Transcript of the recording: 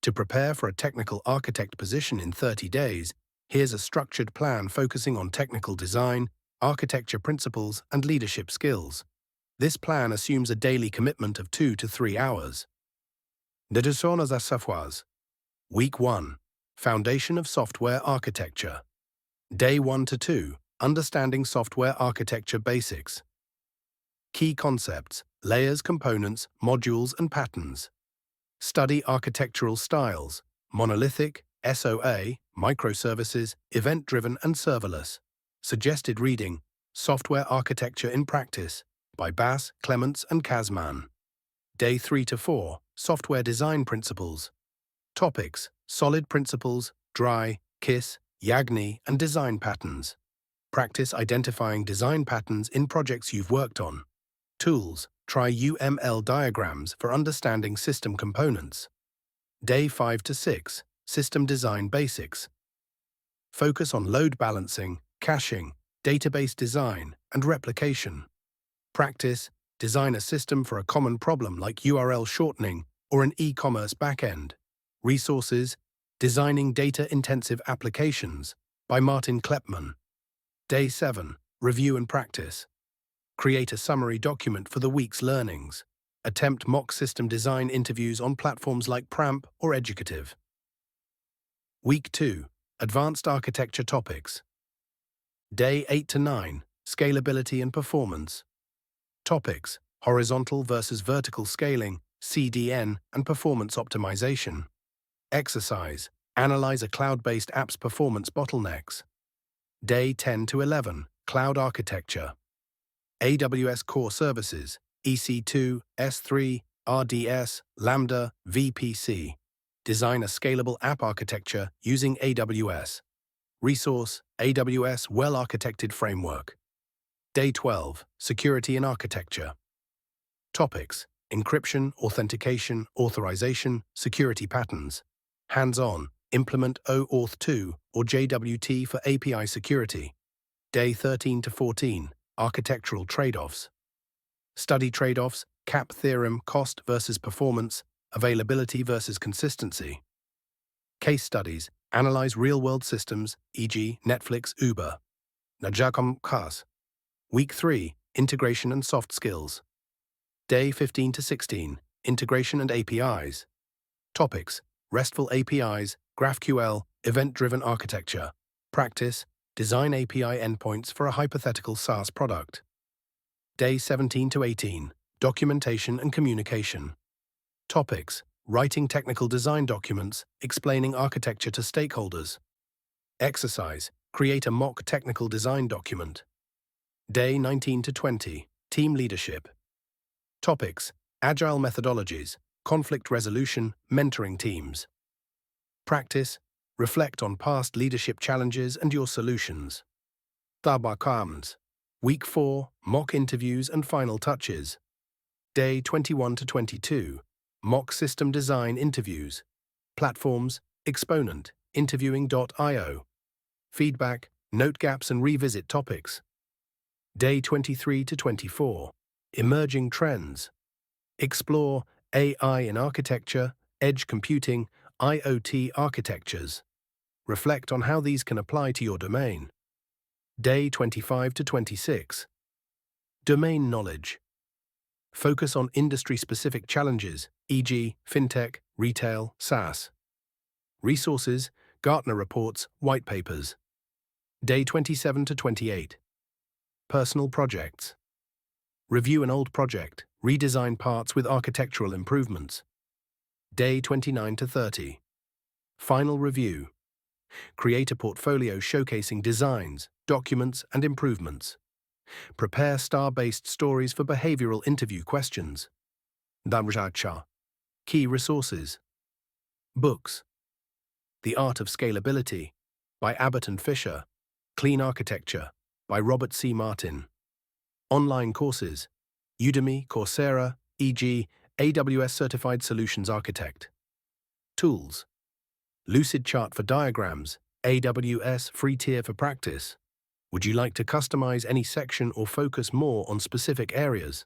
To prepare for a technical architect position in 30 days, here's a structured plan focusing on technical design, architecture principles, and leadership skills. This plan assumes a daily commitment of 2 to 3 hours. Leçons à savoirs. Week 1. Foundation of Software Architecture. Day 1 to 2. Understanding Software Architecture Basics. Key concepts: layers, components, modules, and patterns. Study architectural styles: monolithic, SOA, microservices, event-driven, and serverless. Suggested reading: Software Architecture in Practice by Bass, Clements, and Kazman. Day 3 to 4. Software Design Principles. Topics: Solid Principles, Dry, KISS, Yagni, and Design Patterns. Practice identifying design patterns in projects you've worked on. Tools: Try UML diagrams for understanding system components. Day 5 to 6. System Design Basics. Focus on load balancing, caching, database design, and replication. Practice: Design a system for a common problem like URL shortening or an e-commerce backend. Resources: Designing Data-Intensive Applications by Martin Kleppmann. Day 7. Review and Practice. Create a summary document for the week's learnings. Attempt mock system design interviews on platforms like Pramp or Educative. Week 2. Advanced Architecture Topics. Day 8 to 9. Scalability and Performance. Topics: Horizontal versus vertical scaling, CDN, and performance optimization. Exercise: Analyze a cloud-based app's performance bottlenecks. Day 10 to 11. Cloud Architecture. AWS Core Services, EC2, S3, RDS, Lambda, VPC. Design a scalable app architecture using AWS. Resource: AWS Well-Architected Framework. Day 12. Security and Architecture. Topics: Encryption, Authentication, Authorization, Security Patterns. Hands-on: Implement OAuth 2 or JWT for API security. Day 13 to 14. Architectural Trade-offs. Study trade-offs: CAP theorem, cost versus performance, availability versus consistency. Case studies: Analyze real-world systems, e.g. Netflix, Uber. Najakom Kas. Week 3. Integration and Soft Skills. Day 15 to 16. Integration and APIs. Topics: RESTful APIs, GraphQL, Event-Driven Architecture. Practice: Design API endpoints for a hypothetical SaaS product. Day 17 to 18. Documentation and Communication. Topics: Writing technical design documents, explaining architecture to stakeholders. Exercise: Create a mock technical design document. Day 19 to 20. Team Leadership. Topics: Agile methodologies, conflict resolution, mentoring teams. Practice: Reflect on past leadership challenges and your solutions. Tabakams. Week 4. Mock interviews and final touches. Day 21 to 22. Mock system design interviews. Platforms: Exponent, Interviewing.io. Feedback: Note gaps and revisit topics. Day 23 to 24. Emerging trends. Explore AI in architecture, edge computing, IoT architectures. Reflect on how these can apply to your domain. Day 25 to 26. Domain knowledge. Focus on industry-specific challenges, e.g. fintech, retail, SaaS. Resources: Gartner reports, white papers. Day 27 to 28. Personal projects. Review an old project, redesign parts with architectural improvements. Day 29 to 30. Final review. Create a portfolio showcasing designs, documents, and improvements. Prepare star-based stories for behavioral interview questions. Damracha. Key resources. Books: The Art of Scalability by Abbott and Fisher. Clean Architecture by Robert C. Martin. Online courses: Udemy, Coursera, e.g. AWS Certified Solutions Architect. Tools: Lucidchart for diagrams, AWS free tier for practice. Would you like to customize any section or focus more on specific areas?